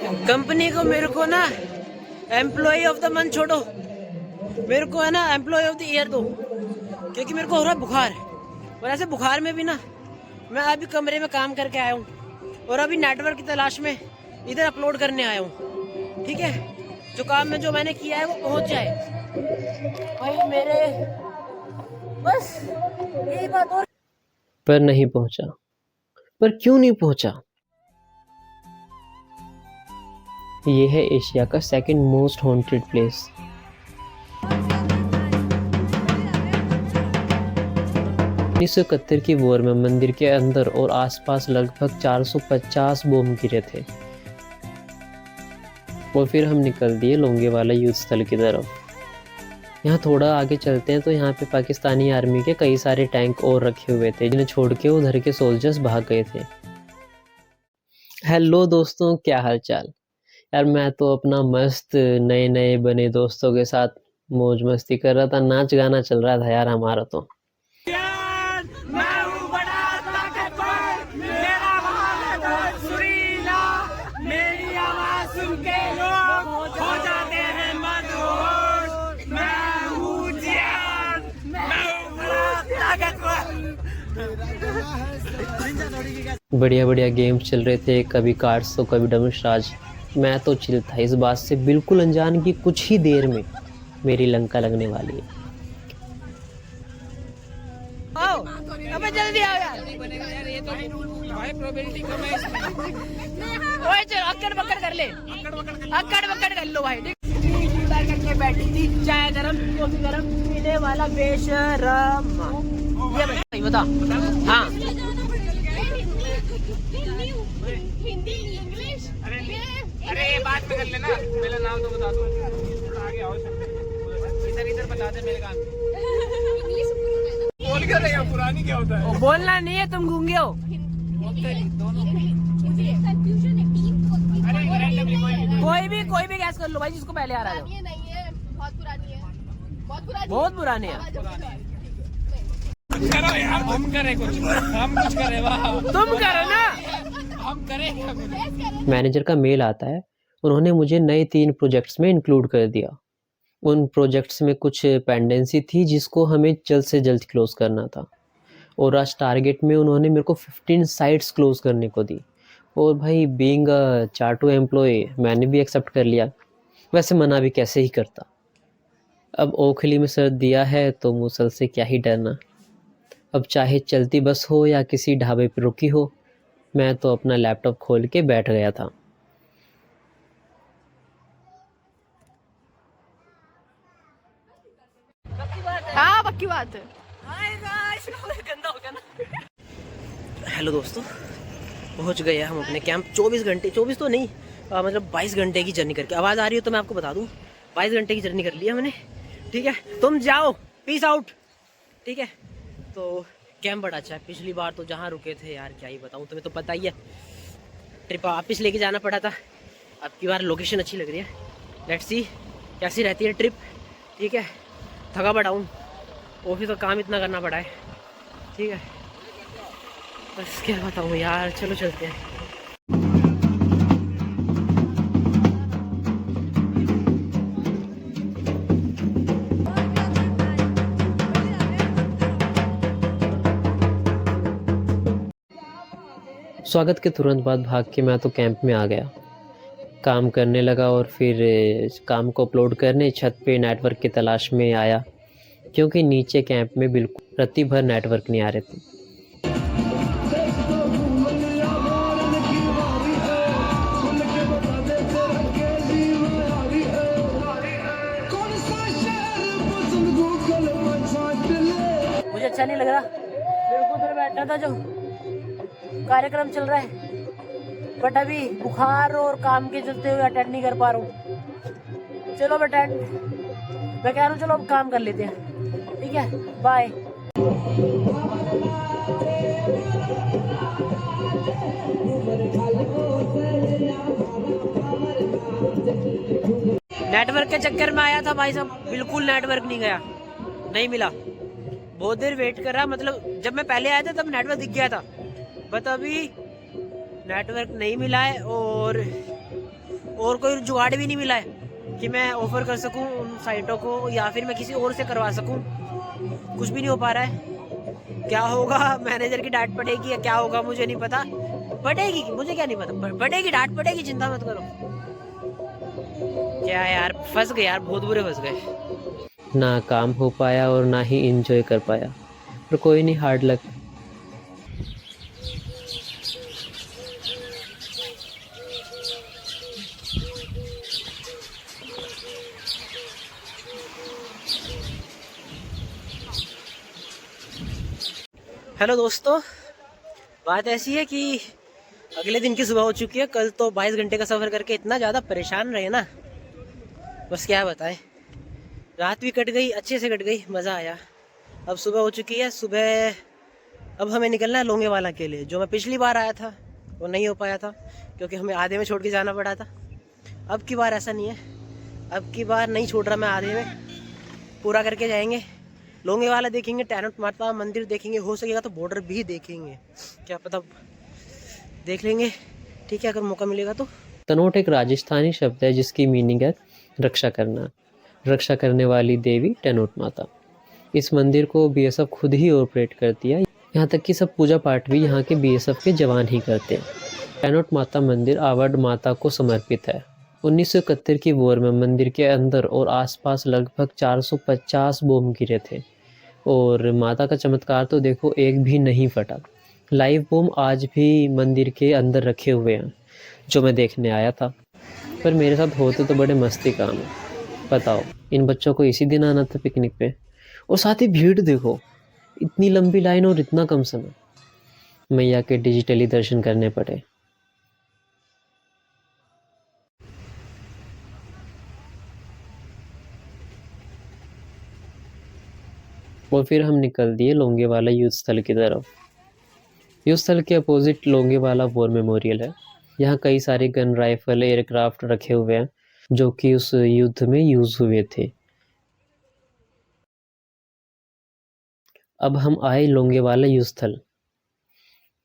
Company को मेरे को ना एम्प्लॉय ऑफ द मंथ छोड़ो, मेरे को है ना एम्प्लॉय ऑफ द ईयर दो, क्योंकि मेरे को हो रहा है बुखार। और ऐसे बुखार में भी ना मैं अभी कमरे में काम करके आया हूँ और अभी नेटवर्क की तलाश में इधर अपलोड करने आया हूँ। ठीक है, जो काम में जो मैंने किया है वो पहुँच जाए भाई मेरे, बस यही बात। और पर नहीं पहुंचा। पर क्यों नहीं पहुंचा? ये है एशिया का सेकंड मोस्ट हॉन्टेड प्लेस। उन्नीस सौ 71 की वॉर में मंदिर के अंदर और आसपास लगभग 450 बम गिरे थे और फिर हम निकल दिए लोंगेवाला युद्ध स्थल की तरफ। यहाँ थोड़ा आगे चलते हैं तो यहाँ पे पाकिस्तानी आर्मी के कई सारे टैंक और रखे हुए थे जिन्हें छोड़ के उधर के सोल्जर्स भाग गए थे। हेलो दोस्तों, क्या हाल चाल? यार मैं तो अपना मस्त नए नए बने दोस्तों के साथ मौज मस्ती कर रहा था, नाच गाना चल रहा था यार हमारा तो। बढ़िया बढ़िया गेम्स चल रहे थे, कभी कार्ड्स तो कभी डमशराज। मैं तो चिल था इस बात से बिल्कुल अनजान कि कुछ ही देर में मेरी लंका लगने वाली है। आओ, अबे जल्दी आओ यार। ओए चल अक्कड़ बक्कड़ कर ले, अक्कड़ बक्कड़ कर लो भाई। करके बैठी थी, चाय गरम कॉफी गरम पीने वाला बेशरम। ये भाई बता। हाँ हिंदी इंग्लिश। अरे बात में कर लेना, मेरा नाम तो बता दो, थोड़ा आगे आओ, इधर इधर बता दे मेरे कान। बोल क्या रहे हो, पुरानी क्या होता है? बोलना नहीं है, तुम गूंगे हो। कोई भी गैस कर लो भाई, जिसको पहले आ रहा है। नहीं है, बहुत पुरानी है, बहुत पुराने हैं। करो यार, हम करें कुछ, हम कुछ करें, वाह तुम करो ना, हम करें क्या कुछ। मैनेजर का मेल आता है, उन्होंने मुझे नए 3 प्रोजेक्ट्स में इंक्लूड कर दिया। उन प्रोजेक्ट्स में कुछ पेंडेंसी थी जिसको हमें जल्द से जल्द क्लोज करना था और आज टारगेट में उन्होंने मेरे को 15 साइट्स क्लोज करने को दी। और भाई बीइंग अ चार्टो एम्प्लॉय मैंने भी एक्सेप्ट कर लिया, वैसे मना भी कैसे ही करता। अब ओखली में सर दिया है तो मुसल से क्या ही डरना। अब चाहे चलती बस हो या किसी ढाबे पर रुकी हो, मैं तो अपना लैपटॉप खोल के बैठ गया था। हाँ पक्की बात है। गंदा हो गया ना। हेलो दोस्तों, पहुंच गए हम अपने कैंप। 24 घंटे, 24 तो नहीं, मतलब 22 घंटे की जर्नी करके। आवाज़ आ रही हो तो मैं आपको बता दूं, 22 घंटे की जर्नी कर लिया मैंने। ठीक है, तुम जाओ, पीस आउट। ठीक है, तो कैंप बड़ा अच्छा है। पिछली बार तो जहाँ रुके थे यार क्या ही बताऊँ, तुम्हें तो पता ही है, ट्रिप वापस लेके जाना पड़ा था। अब की बार लोकेशन अच्छी लग रही है, लेट्स सी कैसी रहती है ट्रिप। ठीक है, थका पड़ा हूँ, ऑफिस का काम इतना करना पड़ा है। ठीक है, बस क्या बताऊँ यार, चलो चलते हैं। स्वागत के तुरंत बाद भाग के मैं तो कैंप में आ गया, काम करने लगा और फिर काम को अपलोड करने छत पे नेटवर्क की तलाश में आया, क्योंकि नीचे कैंप में बिल्कुल रत्ती भर नेटवर्क नहीं आ रहे थे। मुझे अच्छा नहीं लग रहा, मेरे को उधर बैठना था जो कार्यक्रम चल रहा है, बट अभी बुखार और काम के चलते हुए अटेंड नहीं कर पा रहा हूँ। चलो अब अटेंड, मैं कह रहा हूँ चलो अब काम कर लेते हैं। ठीक है, बाय। नेटवर्क के चक्कर में आया था भाई साहब, बिल्कुल नेटवर्क नहीं गया, नहीं मिला। बहुत देर वेट करा, मतलब जब मैं पहले आया था तब नेटवर्क दिख गया था, बट अभी नेटवर्क नहीं मिला है। और और कोई जुगाड़ भी नहीं मिला है कि मैं ऑफर कर सकूं उन साइटों को, या फिर मैं किसी और से करवा सकूं। कुछ भी नहीं हो पा रहा है। क्या होगा, मैनेजर की डांट पड़ेगी या क्या होगा मुझे नहीं पता। पड़ेगी, मुझे क्या नहीं पता, पड़ेगी, डांट पड़ेगी, चिंता मत करो। क्या यार, फंस गए यार, बहुत बुरे फंस गए। ना काम हो पाया और ना ही एंजॉय कर पाया, पर कोई नहीं, हार्ड लक। हेलो दोस्तों, बात ऐसी है कि अगले दिन की सुबह हो चुकी है। कल तो 22 घंटे का सफ़र करके इतना ज़्यादा परेशान रहे ना, बस क्या बताएं। रात भी कट गई, अच्छे से कट गई, मज़ा आया। अब सुबह हो चुकी है। सुबह अब हमें निकलना है लोंगेवाला के लिए। जो मैं पिछली बार आया था वो नहीं हो पाया था क्योंकि हमें आधे में छोड़ के जाना पड़ा था। अब की बार ऐसा नहीं है, अब की बार नहीं छोड़ रहा मैं, आधे में पूरा करके जाएंगे। लोंगेवाला देखेंगे, टैनट माता मंदिर देखेंगे, हो सकेगा तो बॉर्डर भी देखेंगे, क्या पता, देख लेंगे। ठीक है, अगर मौका मिलेगा तो। तनोट एक राजस्थानी शब्द है जिसकी मीनिंग है रक्षा करना, रक्षा करने वाली देवी टनोट माता। इस मंदिर को बीएसएफ खुद ही ऑपरेट करती है। यहाँ तक कि सब पूजा पाठ भी यहाँ के बीएसएफ के जवान ही करते हैं। टनोट माता मंदिर आवड़ माता को समर्पित है। 1971 की वॉर में मंदिर के अंदर और आसपास लगभग 450 बम गिरे थे और माता का चमत्कार तो देखो, एक भी नहीं फटा। लाइव बम आज भी मंदिर के अंदर रखे हुए हैं जो मैं देखने आया था, पर मेरे साथ होते तो बड़े मस्ती काम है। बताओ, इन बच्चों को इसी दिन आना था पिकनिक पे, और साथ ही भीड़ देखो, इतनी लंबी लाइन और इतना कम समय। मैया के डिजिटली दर्शन करने पड़े। और फिर हम निकल दिए लोंगेवाला युद्ध स्थल की तरफ। युद्ध स्थल के अपोजिट लोंगेवाला वॉर मेमोरियल है। यहाँ कई सारे गन, राइफल, एयरक्राफ्ट रखे हुए हैं जो कि उस युद्ध में यूज हुए थे। अब हम आए लोंगेवाला युद्ध स्थल।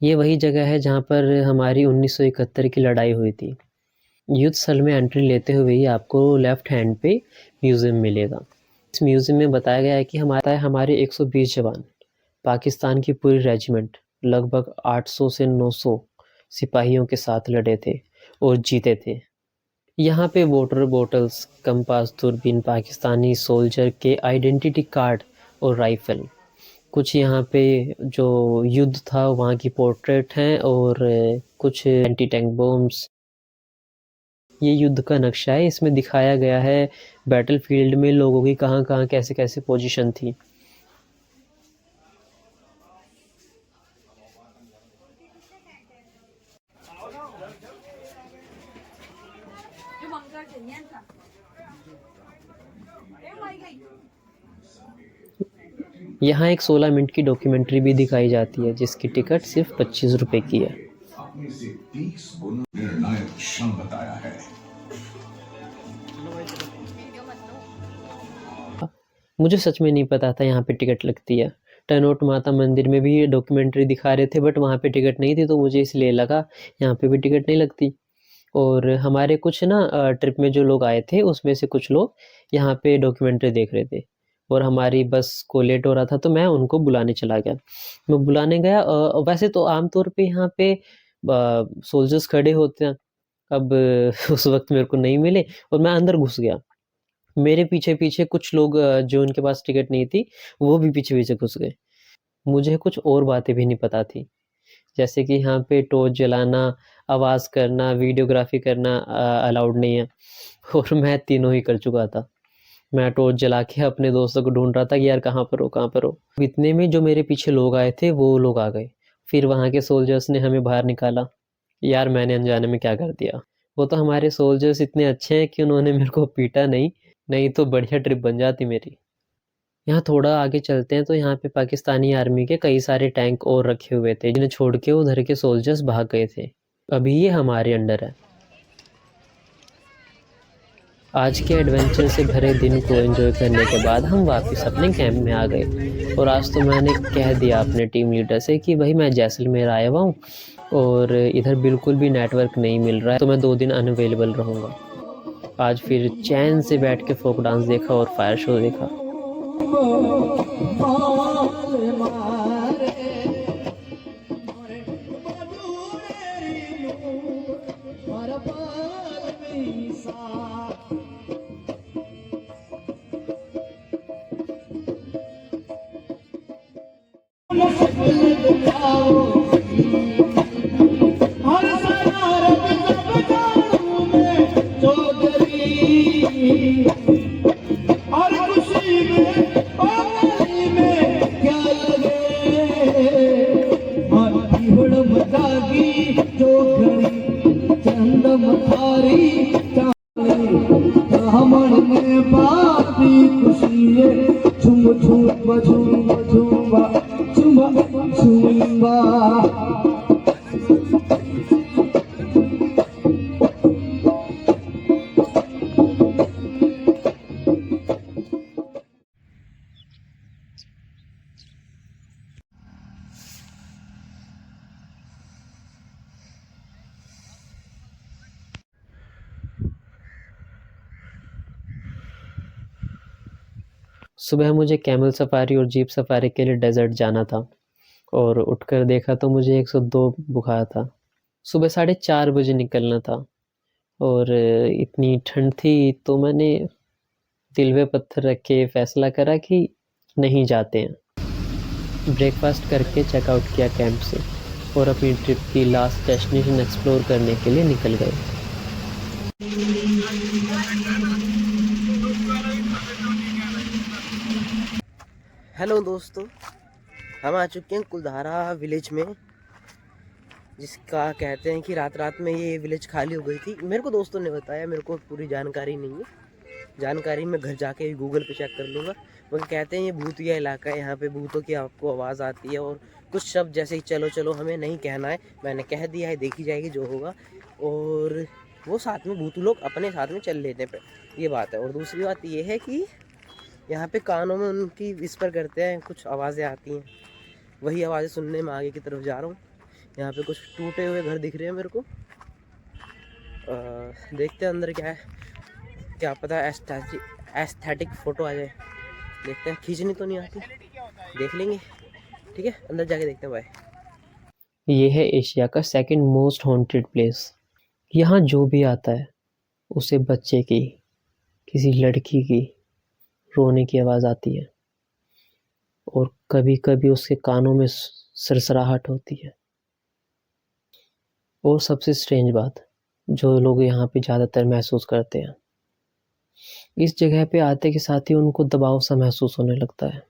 ये वही जगह है जहाँ पर हमारी 1971 की लड़ाई हुई थी। युद्ध स्थल में एंट्री लेते हुए ही आपको लेफ्ट हैंड पे म्यूजियम मिलेगा। इस म्यूजियम में बताया गया है कि हमारे 120 जवान, पाकिस्तान की पूरी रेजिमेंट लगभग 800 से 900 सिपाहियों के साथ लड़े थे और जीते थे। यहाँ पे वाटर बॉटल्स, कंपास, दूरबीन, पाकिस्तानी सोल्जर के आइडेंटिटी कार्ड और राइफल, कुछ यहाँ पे जो युद्ध था वहाँ की पोर्ट्रेट हैं और कुछ एंटी टैंक बॉम्ब्स। ये युद्ध का नक्शा है, इसमें दिखाया गया है बैटलफील्ड में लोगों की कहाँ कहाँ कैसे कैसे पोजीशन थी। यहाँ एक 16 मिनट की डॉक्यूमेंट्री भी दिखाई जाती है जिसकी टिकट सिर्फ 25 रुपए की है। अपने से 30 गुना निर्णायक क्षण बताया है। मुझे सच में नहीं पता था यहाँ पे टिकट लगती है। टनोट माता मंदिर में भी ये डॉक्यूमेंट्री दिखा रहे थे बट वहाँ पे टिकट नहीं थी, तो मुझे इसलिए लगा यहाँ पे भी टिकट नहीं लगती। और हमारे कुछ ना ट्रिप में जो लोग आए थे उसमें से कुछ लोग यहाँ पे डॉक्यूमेंट्री देख रहे थे और हमारी बस को लेट हो रहा था, तो मैं उनको बुलाने चला गया। मैं बुलाने गया, वैसे तो आमतौर पे यहाँ पे सोल्जर्स खड़े होते हैं। अब उस वक्त मेरे को नहीं मिले और मैं अंदर घुस गया। मेरे पीछे पीछे कुछ लोग जो उनके पास टिकट नहीं थी वो भी पीछे पीछे घुस गए। मुझे कुछ और बातें भी नहीं पता थी, जैसे कि यहाँ पे टॉर्च जलाना, आवाज़ करना, वीडियोग्राफी करना अलाउड नहीं है, और मैं तीनों ही कर चुका था। मैं टॉर्च जला के अपने दोस्तों को ढूंढ रहा था कि यार कहाँ पर हो, कहाँ पर हो। इतने में जो मेरे पीछे लोग आए थे वो लोग आ गए। फिर वहाँ के सोल्जर्स ने हमें बाहर निकाला। यार मैंने अनजाने में क्या कर दिया। वो तो हमारे सोल्जर्स इतने अच्छे हैं कि उन्होंने मेरे को पीटा नहीं तो बढ़िया ट्रिप बन जाती मेरी। यहाँ थोड़ा आगे चलते हैं तो यहाँ पे पाकिस्तानी आर्मी के कई सारे टैंक और रखे हुए थे जिन्हें छोड़ के उधर के सोल्जर्स भाग गए थे। अभी ये हमारे अंडर है। आज के एडवेंचर से भरे दिन को एंजॉय करने के बाद हम वापस अपने कैंप में आ गए। और आज तो मैंने कह दिया अपने टीम लीडर से कि भाई मैं जैसलमेर आया हुआ हूँ और इधर बिल्कुल भी नेटवर्क नहीं मिल रहा है, तो मैं 2 दिन अनअवेलेबल रहूँगा। आज फिर चैन से बैठ के फोक डांस देखा और फायर शो देखा। सुबह मुझे कैमल सफारी और जीप सफारी के लिए डेजर्ट जाना था और उठकर देखा तो मुझे 102 बुखार था। सुबह 4:30 बजे निकलना था और इतनी ठंड थी तो मैंने दिल पे पत्थर रख के फैसला करा कि नहीं जाते हैं। ब्रेकफास्ट करके चेकआउट किया कैंप से और अपनी ट्रिप की लास्ट डेस्टिनेशन एक्सप्लोर करने के लिए निकल गए। हेलो दोस्तों, हम आ चुके हैं कुलधारा विलेज में, जिसका कहते हैं कि रात रात में ये विलेज खाली हो गई थी। मेरे को दोस्तों ने बताया, मेरे को पूरी जानकारी नहीं है। जानकारी मैं घर जाके गूगल पे चेक कर लूँगा। मगर कहते हैं ये भूतिया इलाका है, यहाँ पे भूतों की आपको आवाज़ आती है और कुछ शब्द जैसे कि चलो चलो हमें नहीं कहना है, मैंने कह दिया है, देखी जाएगी जो होगा। और वो साथ में भूत लोग अपने साथ में चल लेते हैं, ये बात है। और दूसरी बात ये है कि यहाँ पे कानों में उनकी विस्पर करते हैं, कुछ आवाज़ें आती हैं, वही आवाज़ें सुनने में आगे की तरफ जा रहा हूँ। यहाँ पे कुछ टूटे हुए घर दिख रहे हैं मेरे को। देखते हैं अंदर क्या है, क्या पता एस्थेटिक फ़ोटो आ जाए। देखते हैं, खींचनी तो नहीं आती, देख लेंगे। ठीक है, अंदर जाके देखते हैं। बाय। ये है एशिया का 2nd मोस्ट हॉन्टेड प्लेस। यहाँ जो भी आता है उसे बच्चे की, किसी लड़की की रोने की आवाज़ आती है और कभी कभी उसके कानों में सरसराहट होती है। और सबसे स्ट्रेंज बात जो लोग यहाँ पे ज़्यादातर महसूस करते हैं, इस जगह पे आते के साथ ही उनको दबाव सा महसूस होने लगता है।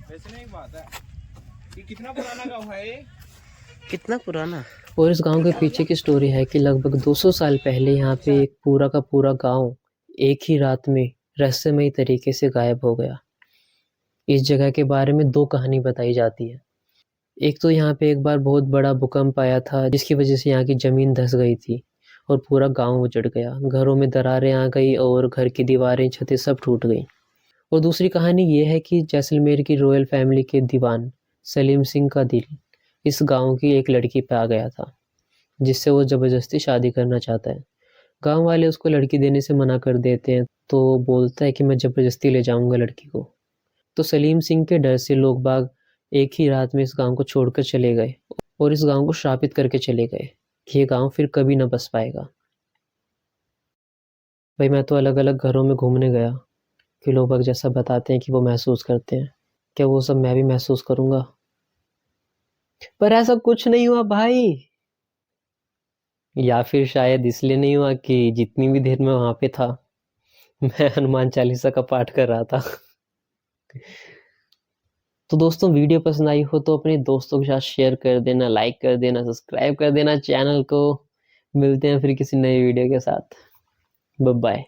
वैसे नहीं बात है, ये कितना पुराना गाँव है ये? कितना पुराना? और इस गांव के पीछे की स्टोरी है कि लगभग 200 साल पहले यहाँ पे एक पूरा का पूरा गांव एक ही रात में रहस्यमयी तरीके से गायब हो गया। इस जगह के बारे में 2 कहानी बताई जाती है। एक तो यहाँ पे एक बार बहुत बड़ा भूकंप आया था, जिसकी वजह से यहाँ की ज़मीन धंस गई थी और पूरा गांव उजड़ गया। घरों में दरारें आ गई और घर की दीवारें, छतें सब टूट गई। और दूसरी कहानी ये है कि जैसलमेर की रॉयल फैमिली के दीवान सलीम सिंह का दिल इस गांव की एक लड़की पे आ गया था, जिससे वो ज़बरदस्ती शादी करना चाहता है। गांव वाले उसको लड़की देने से मना कर देते हैं, तो बोलता है कि मैं ज़बरदस्ती ले जाऊंगा लड़की को। तो सलीम सिंह के डर से लोग बाग एक ही रात में इस गांव को छोड़कर चले गए और इस गांव को श्रापित करके चले गए कि ये गांव फिर कभी न बस पाएगा। भाई मैं तो अलग अलग घरों में घूमने गया कि लोग बाग जैसा बताते हैं कि वो महसूस करते हैं, क्या वो सब मैं भी महसूस करूंगा? पर ऐसा कुछ नहीं हुआ भाई। या फिर शायद इसलिए नहीं हुआ कि जितनी भी देर मैं वहां पे था मैं हनुमान चालीसा का पाठ कर रहा था। तो दोस्तों, वीडियो पसंद आई हो तो अपने दोस्तों के साथ शेयर कर देना, लाइक कर देना, सब्सक्राइब कर देना चैनल को। मिलते हैं फिर किसी नए वीडियो के साथ। Bye bye.